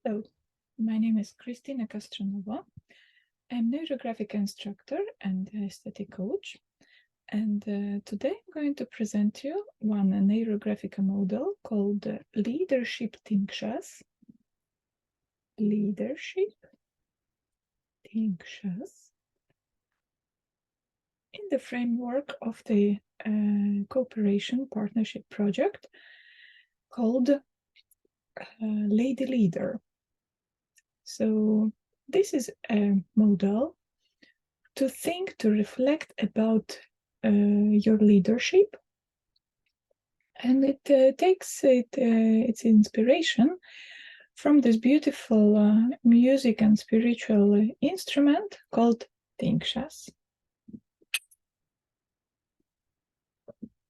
Hello, my name is Kristina Castronovo. I'm NeuroGraphica Instructor and aesthetic coach. And today I'm going to present you one NeuroGraphica model called Leadership TINGSHAS. Leadership TINGSHAS. In the framework of the cooperation partnership project called LadyLeader. So this is a model to think, to reflect about your leadership, and it takes its inspiration from this beautiful music and spiritual instrument called TINGSHAS.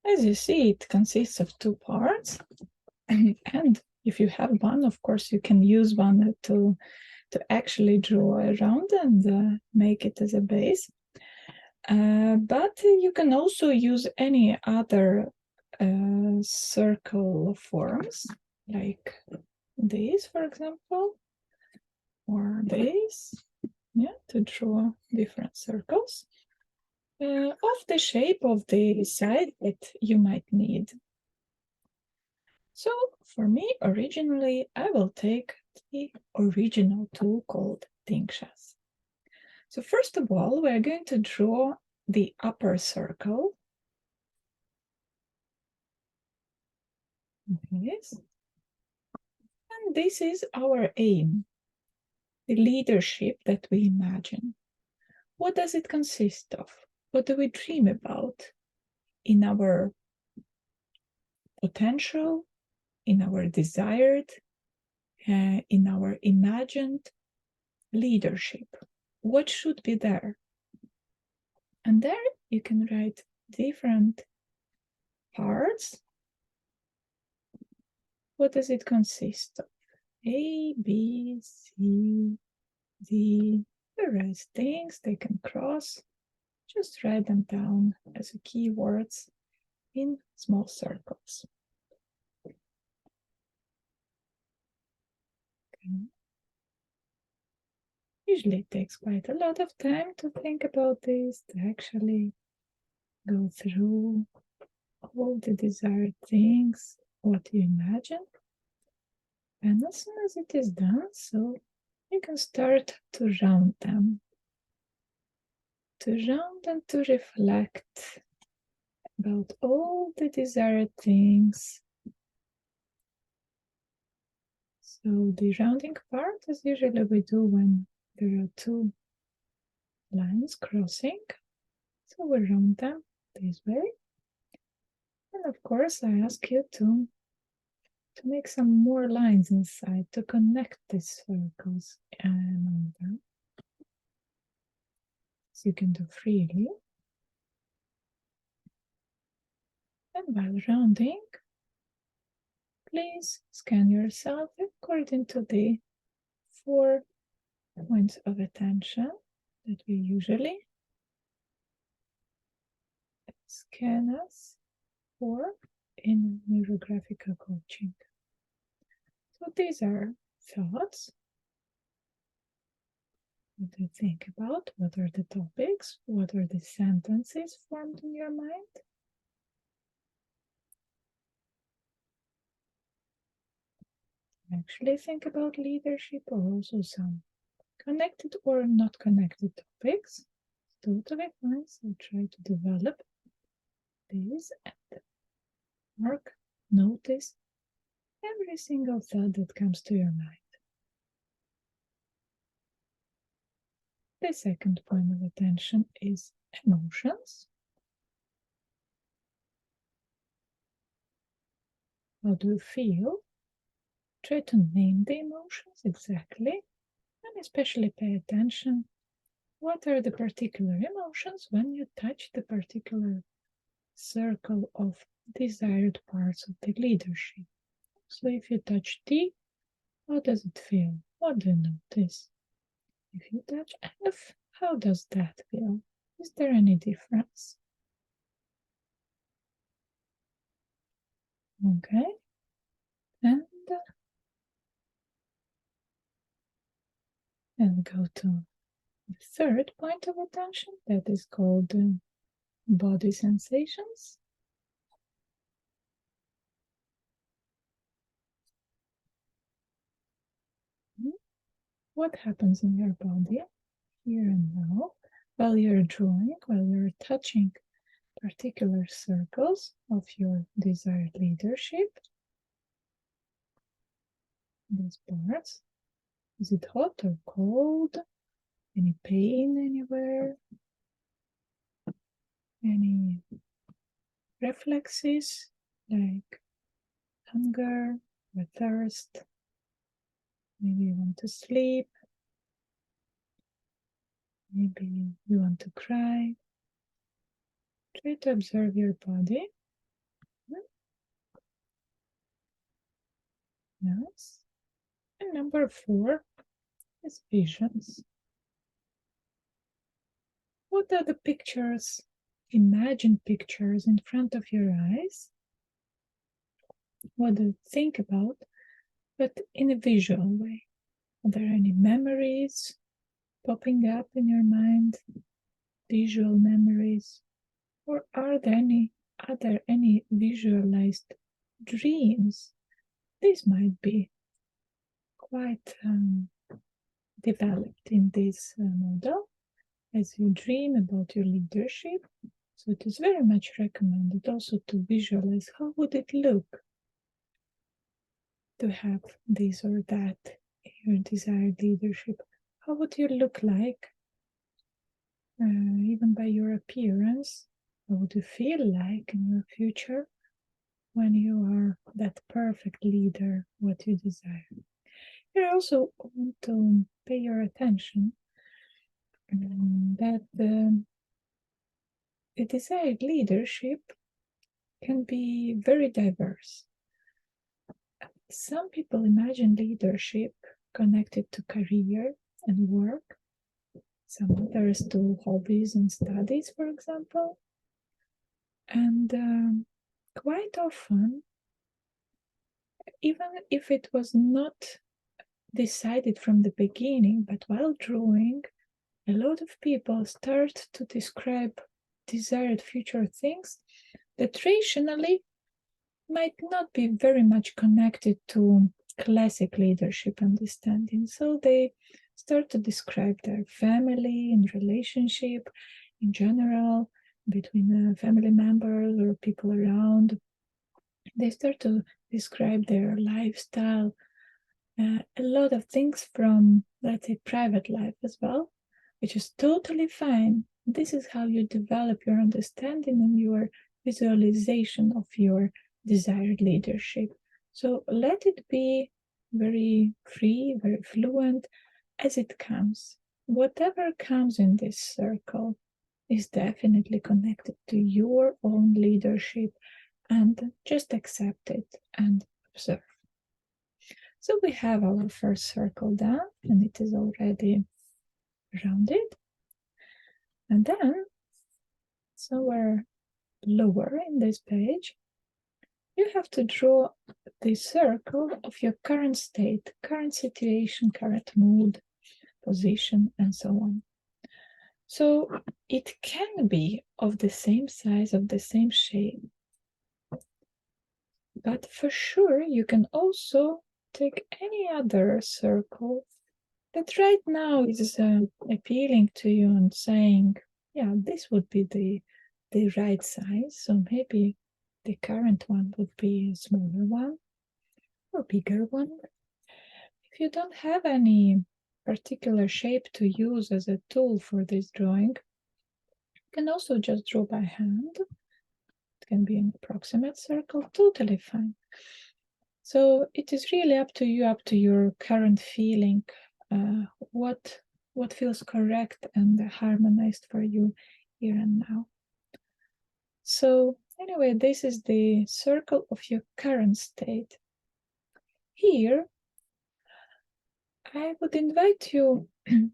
As you see, it consists of two parts, and if you have one, of course, you can use one to actually draw around and make it as a base. But you can also use any other circle forms, like this, for example, or this, to draw different circles of the shape of the side that you might need. So for me, originally, I will take the original tool called TINGSHAS. So first of all, we're going to draw the upper circle. Yes. And this is our aim, the leadership that we imagine. What does it consist of? What do we dream about in our potential, in our desired, in our imagined leadership? What should be there? And there you can write different parts. What does it consist of? A, B, C, D, the rest things they can cross. Just write them down as keywords in small circles. Okay. Usually it takes quite a lot of time to think about this, to actually go through all the desired things, what you imagine. And as soon as it is done, so you can start to round them. To round and to reflect about all the desired things. So the rounding part is usually we do when there are two lines crossing. So we round them this way. And of course, I ask you to make some more lines inside to connect these circles among them. So you can do freely. And while rounding, please scan yourself according to the 4 points of attention that we usually scan us for in NeuroGraphica coaching. So these are thoughts. What do you think about? What are the topics? What are the sentences formed in your mind? Actually think about leadership, or also some connected or not connected topics. Totally fine. So try to develop this and mark, notice every single thought that comes to your mind. The second point of attention is emotions. How do you feel? Try to name the emotions exactly, and especially pay attention. What are the particular emotions when you touch the particular circle of desired parts of the leadership? So if you touch T, how does it feel? What do you notice? If you touch F, how does that feel? Is there any difference? Okay. And go to the third point of attention, that is called body sensations. What happens in your body here and now while you're drawing, while you're touching particular circles of your desired leadership? These parts. Is it hot or cold? Any pain anywhere? Any reflexes like hunger or thirst? Maybe you want to sleep. Maybe you want to cry. Try to observe your body. Yes. And number 4 is visions. What are the pictures, imagined pictures in front of your eyes? What do you think about, but in a visual way? Are there any memories popping up in your mind, visual memories? Or are there any visualized dreams? This might be quite developed in this model as you dream about your leadership. So it is very much recommended also to visualize how would it look to have this or that in your desired leadership. How would you look like, even by your appearance? What would you feel like in your future when you are that perfect leader, what you desire? Here I also want to pay your attention that the desired leadership can be very diverse. Some people imagine leadership connected to career and work, some others to hobbies and studies, for example. And quite often, even if it was not decided from the beginning, but while drawing, a lot of people start to describe desired future things that rationally might not be very much connected to classic leadership understanding. So they start to describe their family and relationship in general, between family members or people around. They start to describe their lifestyle, a lot of things from, let's say, private life as well, which is totally fine. This is how you develop your understanding and your visualization of your desired leadership. So let it be very free, very fluent as it comes. Whatever comes in this circle is definitely connected to your own leadership, and just accept it and observe. So we have our first circle done, and it is already rounded. And then, somewhere lower in this page, you have to draw the circle of your current state, current situation, current mood, position, and so on. So it can be of the same size, of the same shape, but for sure you can also take any other circle that right now is appealing to you and saying, yeah, this would be the right size. So maybe the current one would be a smaller one or bigger one. If you don't have any particular shape to use as a tool for this drawing, you can also just draw by hand. It can be an approximate circle, totally fine. So it is really up to you, up to your current feeling, what feels correct and harmonized for you here and now. So anyway, this is the circle of your current state. Here, I would invite you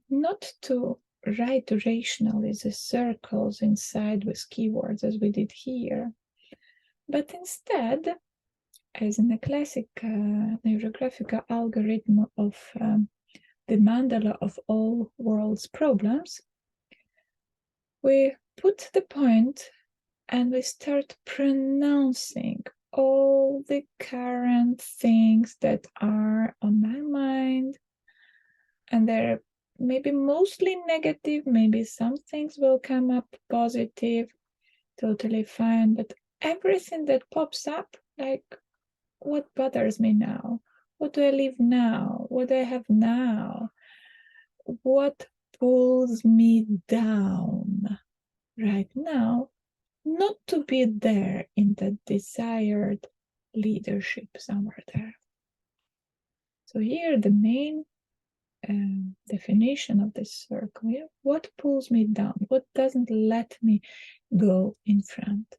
not to write rationally the circles inside with keywords as we did here, but instead, as in the classic NeuroGraphica algorithm of the mandala of all world's problems, we put the point and we start pronouncing all the current things that are on my mind, and they're maybe mostly negative, maybe some things will come up positive, totally fine, but everything that pops up, like, what bothers me now? What do I live now? What do I have now? What pulls me down right now, not to be there in the desired leadership somewhere there. So here the main definition of this circle, yeah? What pulls me down? What doesn't let me go in front?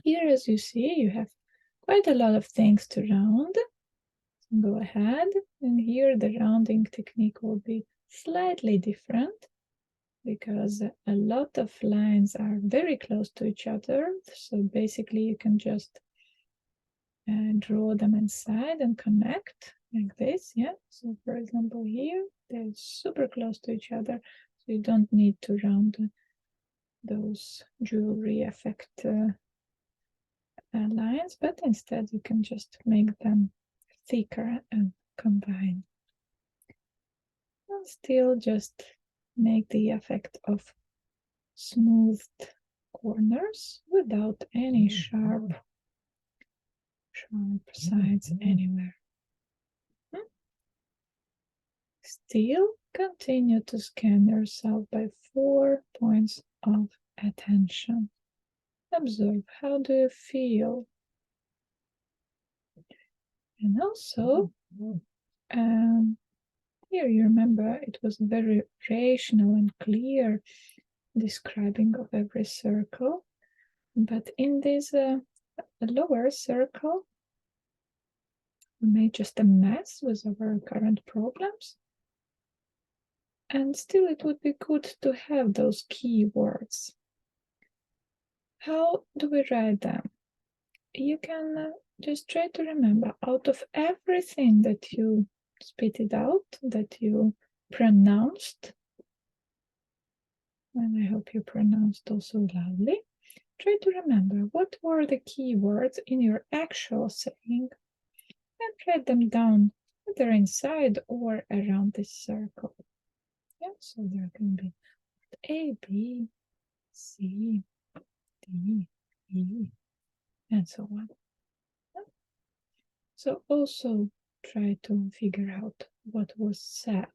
Here, as you see, you have quite a lot of things to round. So go ahead, and here the rounding technique will be slightly different because a lot of lines are very close to each other. So basically you can just draw them inside and connect like this, yeah? So for example here, they're super close to each other, so you don't need to round those jewelry effect lines, but instead you can just make them thicker and combine. And still just make the effect of smoothed corners without any sharp sides anywhere. Still continue to scan yourself by 4 points of attention. Observe, how do you feel? And also, here you remember it was very rational and clear describing of every circle, but in this lower circle, we made just a mess with our current problems. And still it would be good to have those key words. How do we write them? You can just try to remember, out of everything that you spit out, that you pronounced, and I hope you pronounced also loudly, try to remember what were the key words in your actual saying and write them down either inside or around this circle. Yeah, so there can be A, B, C, D, E, and so on. So also try to figure out what was said.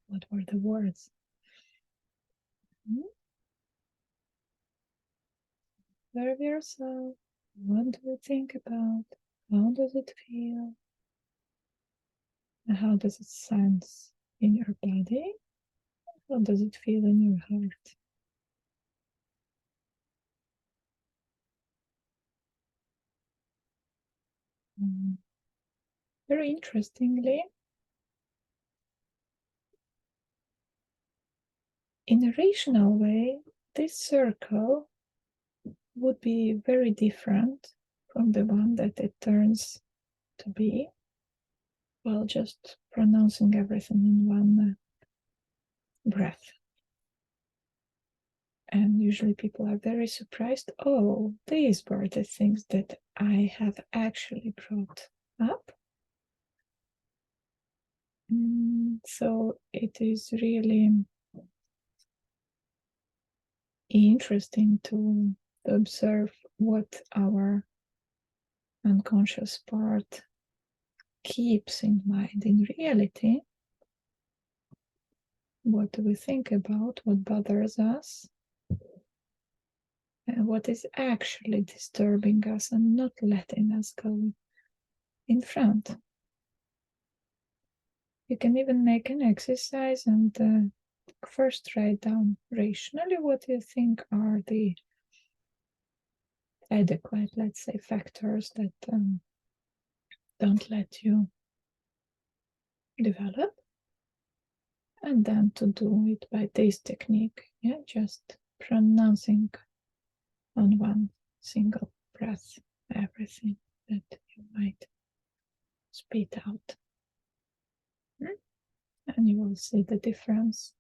What were the words? Observe yourself. What do you think about? How does it feel? And how does it sense in your body? How does it feel in your heart? Very interestingly, in a rational way, this circle would be very different from the one that it turns to be while just pronouncing everything in one breath. And usually people are very surprised. Oh, these were the things that I have actually brought up. So it is really interesting to observe what our unconscious part keeps in mind in reality. What do we think about? What bothers us? And what is actually disturbing us and not letting us go in front. You can even make an exercise and first write down rationally what you think are the adequate, let's say, factors that don't let you develop. And then to do it by this technique, yeah, just pronouncing on one single breath everything that you might spit out. and you will see the difference.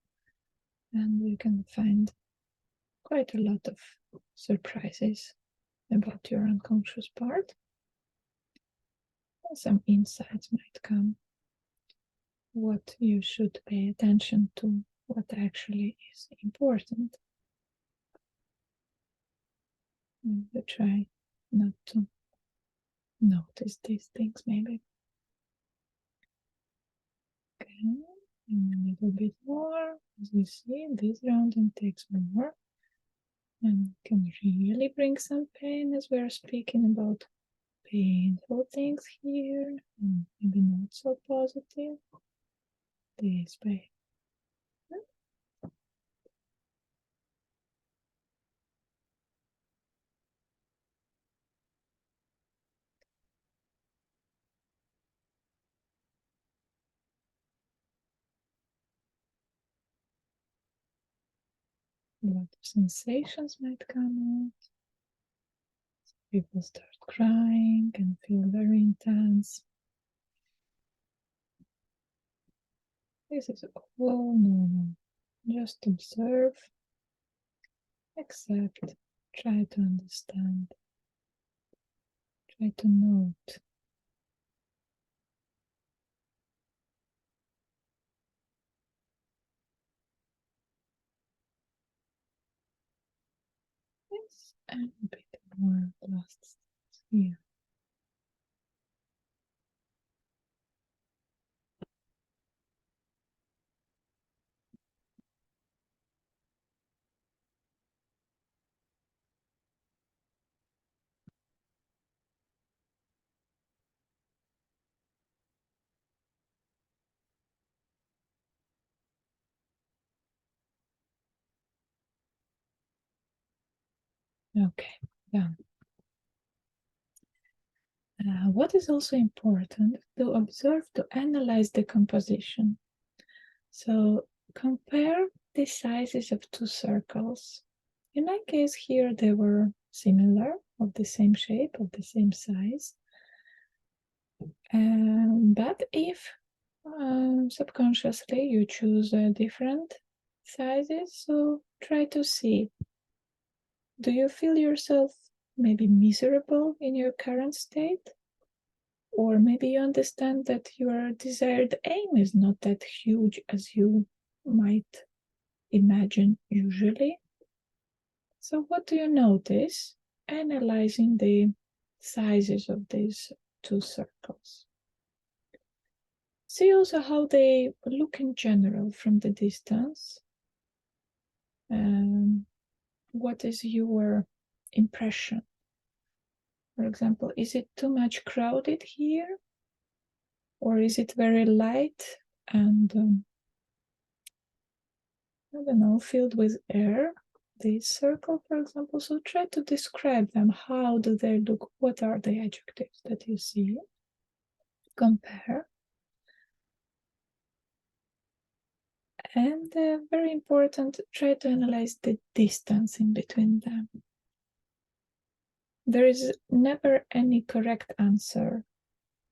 And you can find quite a lot of surprises about your unconscious part. And some insights might come. What you should pay attention to, what actually is important. And you try not to notice these things, maybe. Okay, and a little bit more. As you see, this rounding takes more. And can really bring some pain as we're speaking about painful things here, and maybe not so positive. This way. A lot of sensations might come out. People start crying and feel very intense. This is all normal. Just observe, accept, try to understand, try to note. Yes, and a bit more last here. Okay, done. What is also important to observe, to analyze the composition. So compare the sizes of two circles. In my case here, they were similar, of the same shape, of the same size. But if subconsciously you choose different sizes, so try to see, do you feel yourself maybe miserable in your current state? Or maybe you understand that your desired aim is not that huge as you might imagine usually. So what do you notice analyzing the sizes of these two circles? See also how they look in general from the distance. What is your impression? For example, is it too much crowded here? Or is it very light and, I don't know, filled with air? This circle, for example, so try to describe them. How do they look? What are the adjectives that you see? Compare. And very important, try to analyze the distance in between them. There is never any correct answer.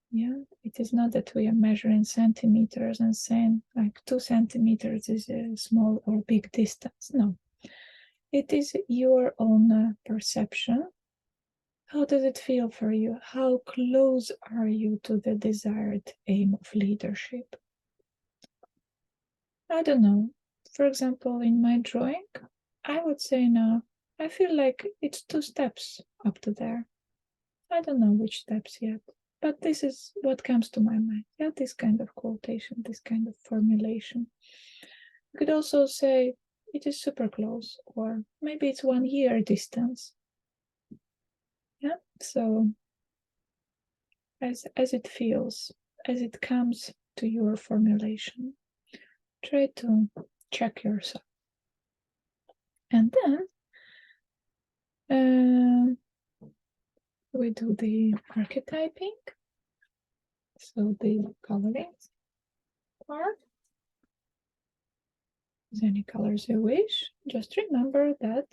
Yeah, it is not that we are measuring centimeters and saying like 2 centimeters is a small or big distance. No, it is your own perception. How does it feel for you? How close are you to the desired aim of leadership? I don't know. For example, in my drawing, I would say now, I feel like it's 2 steps up to there. I don't know which steps yet, but this is what comes to my mind. Yeah, this kind of quotation, this kind of formulation. You could also say it is super close, or maybe it's 1 year distance. Yeah, so as it feels, as it comes to your formulation, try to check yourself. And then we do the archetyping, so the coloring part. Use any colors you wish. Just remember that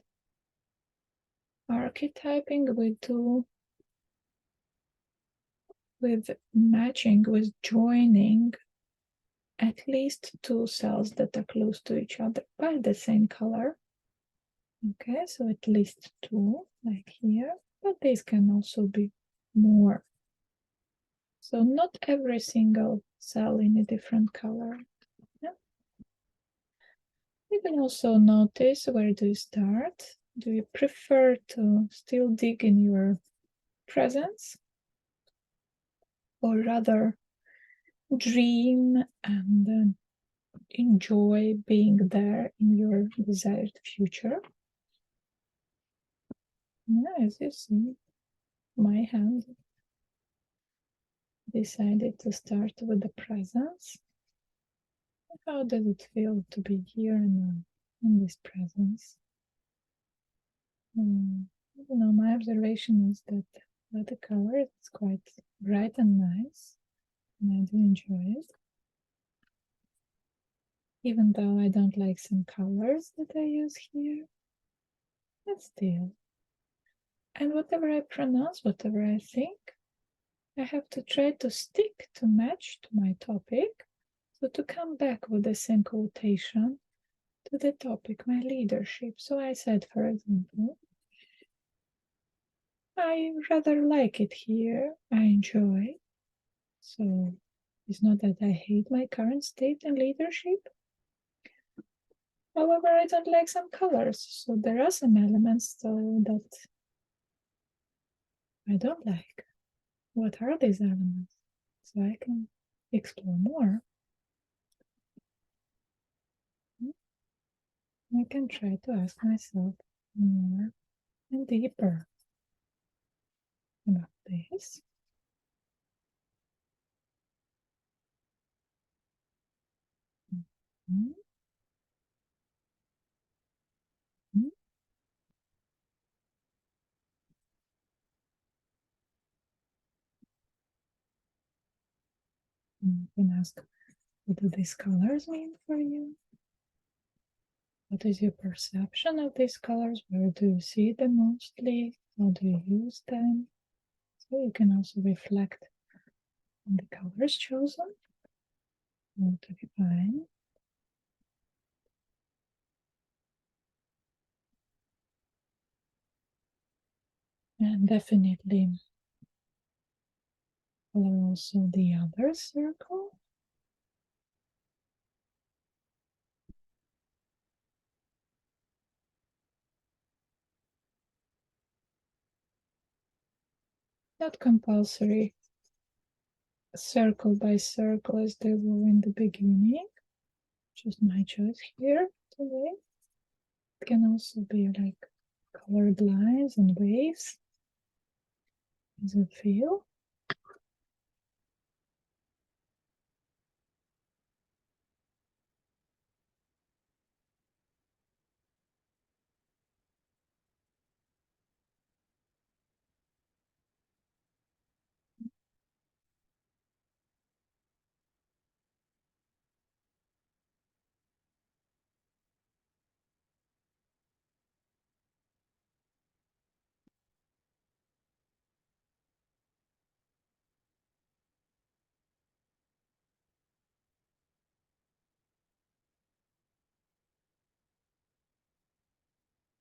archetyping we do with matching, with joining at least two cells that are close to each other by the same color. Okay, so at least two, like here, but these can also be more. So not every single cell in a different color. Yeah. You can also notice, where do you start? Do you prefer to still dig in your presence, or rather dream and enjoy being there in your desired future? Yeah, as you see, my hand decided to start with the presence. How does it feel to be here and in this presence? My observation is that the color is quite bright and nice, and I do enjoy it. Even though I don't like some colors that I use here, but still. And whatever I pronounce, whatever I think, I have to try to stick to match to my topic. So to come back with the same quotation to the topic, my leadership. So I said, for example, I rather like it here. I enjoy. So it's not that I hate my current state and leadership. However, I don't like some colors. So there are some elements that I don't like. What are these elements? So I can explore more. I can try to ask myself more and deeper about this. Mm-hmm. You can ask, what do these colors mean for you? What is your perception of these colors? Where do you see them mostly? How do you use them? So you can also reflect on the colors chosen. What do you find? And definitely color also the other circle. Not compulsory, circle by circle as they were in the beginning. Just my choice here today. It can also be like colored lines and waves. Does it feel?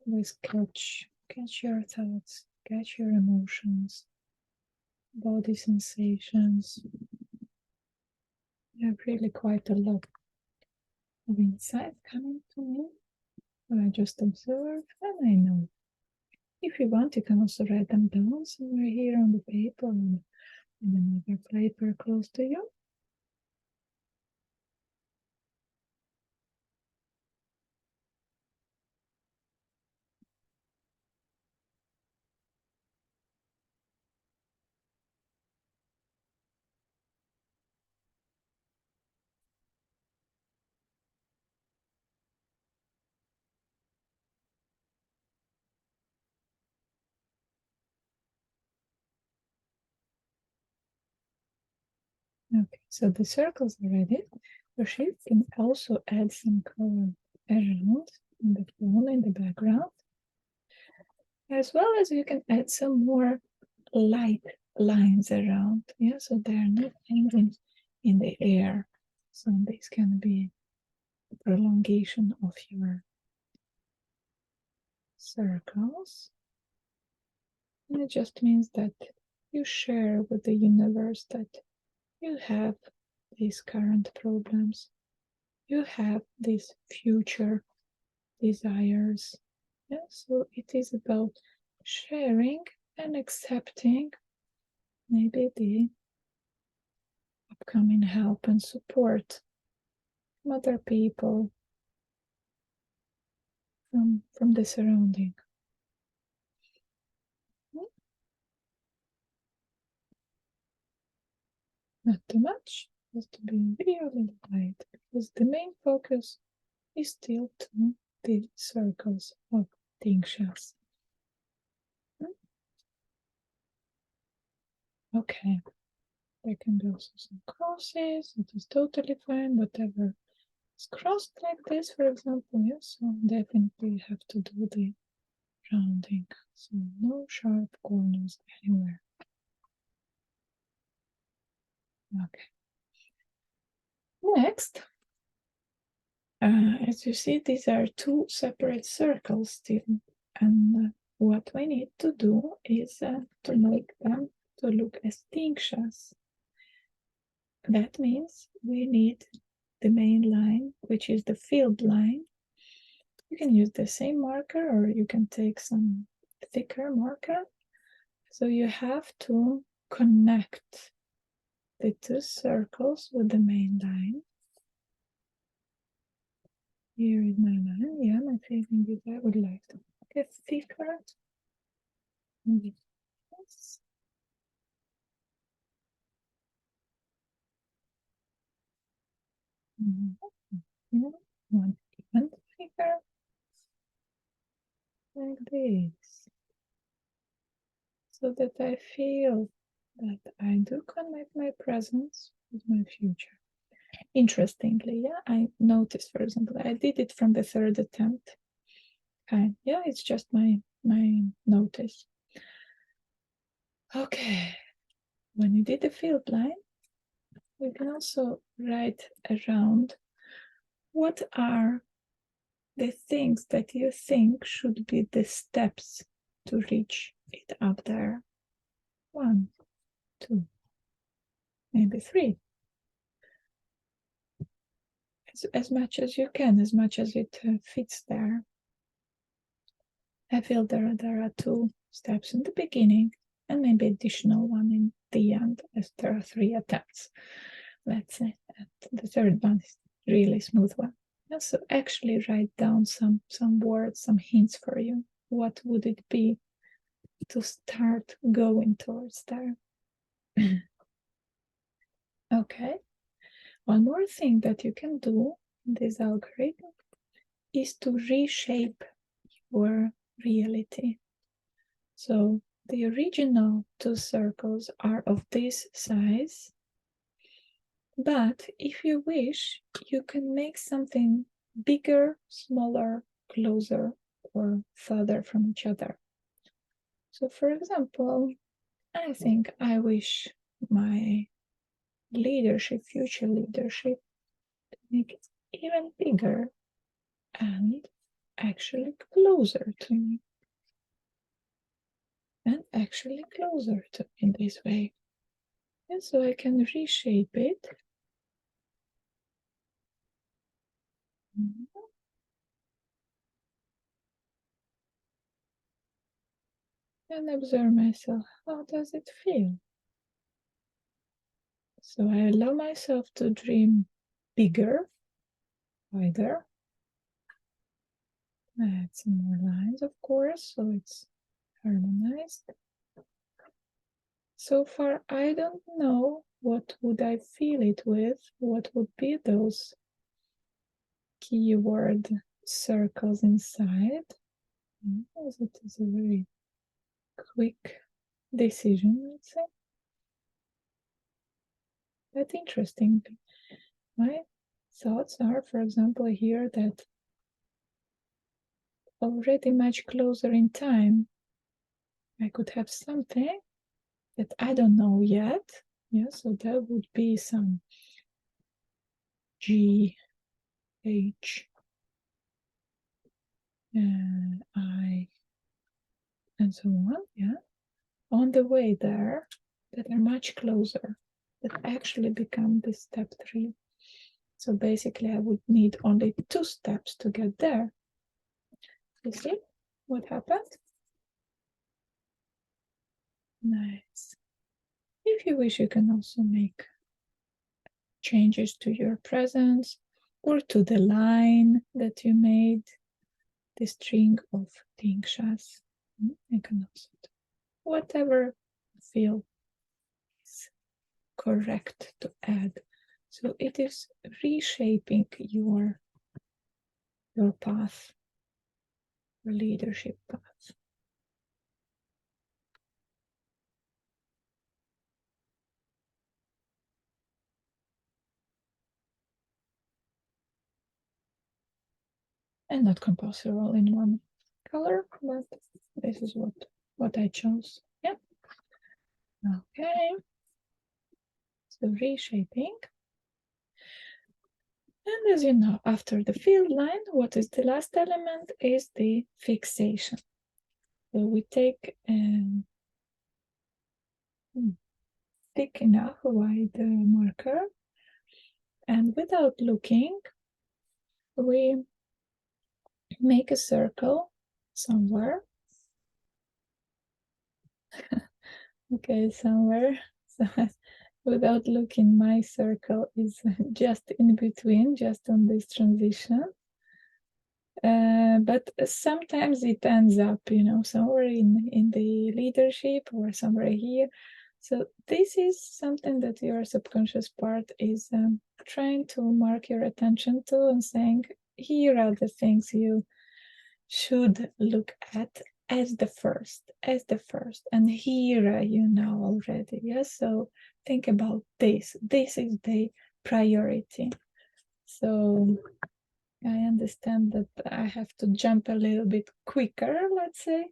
Always catch your thoughts, catch your emotions, body sensations. You have really quite a lot of insight coming to me. I just observe and I know. If you want, you can also write them down somewhere here on the paper and in another paper close to you. Okay, so the circles are ready. Your shape can also add some color around in the phone in the background, as well as you can add some more light lines around. Yeah, so they're not hanging in the air. So this can be a prolongation of your circles. And it just means that you share with the universe that you have these current problems, you have these future desires. Yeah? So it is about sharing and accepting maybe the upcoming help and support from other people, from the surrounding. Not too much, just to be really light, because the main focus is still to the circles of TINGSHAS. Okay, there can be also some crosses, it is totally fine, whatever is crossed like this, for example, yes, so definitely you have to do the rounding, so no sharp corners anywhere. Okay. Next, as you see, these are two separate circles still, and what we need to do is to make them to look as TINGSHAS. That means we need the main line, which is the filled line. You can use the same marker, or you can take some thicker marker. So you have to connect the two circles with the main line. Here is my line. Yeah, my feeling is I would like to get thicker. Yes. One even thicker, like this, so that I feel that I do connect my presence with my future. Interestingly, yeah, I noticed, for example, I did it from the third attempt. Yeah, it's just my notice. Okay, when you did the field line, you can also write around what are the things that you think should be the steps to reach it up there. 1, 2, maybe 3. As much as you can, as much as it fits there. I feel there are 2 steps in the beginning and maybe additional one in the end, as there are 3 attempts. Let's say that the third one is really smooth one. And so actually write down some words, some hints for you. What would it be to start going towards there? Okay. One more thing that you can do in this algorithm is to reshape your reality. So the original 2 circles are of this size, but if you wish, you can make something bigger, smaller, closer, or further from each other. So for example, I think I wish my leadership, future leadership, to make it even bigger and actually closer to me. And actually closer to me in this way. And so I can reshape it. And observe myself. How does it feel? So I allow myself to dream bigger, wider. Add some more lines, of course, so it's harmonized. So far, I don't know what would I fill it with, what would be those keyword circles inside. As it is a very quick decision, let's say. But interesting. My thoughts are, for example, here that already much closer in time, I could have something that I don't know yet. Yeah, so there would be some G, H, I, and so on, yeah. On the way there, that are much closer, that actually become the step 3. So basically, I would need only 2 steps to get there. You see what happened? Nice. If you wish, you can also make changes to your presence or to the line that you made, the string of TINGSHAS. You can also do whatever feel is correct to add. So it is reshaping your path, your leadership path. And not compulsory all in one color, but this is what I chose. Yeah. Okay. So reshaping. And as you know, after the field line, what is the last element is the fixation. So we take thick enough wide marker, and without looking, we make a circle somewhere. Okay, somewhere. So without looking, my circle is just in between, just on this transition. But sometimes it ends up, somewhere in the leadership or somewhere here. So this is something that your subconscious part is trying to mark your attention to and saying, here are the things you should look at as the first, and here you know already. Yes, so think about this. This is the priority. So I understand that I have to jump a little bit quicker, let's say,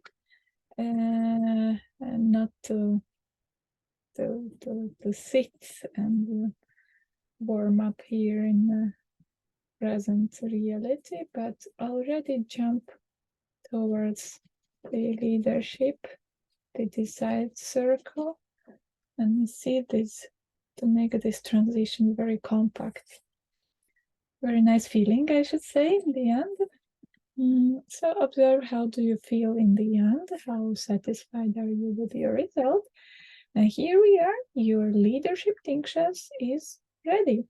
and not to sit and warm up here in the present reality, but already jump towards the leadership, the desired circle, and see this to make this transition very compact. Very nice feeling, I should say, in the end. So observe, how do you feel in the end? How satisfied are you with your result? And here we are, your leadership TINGSHAS is ready.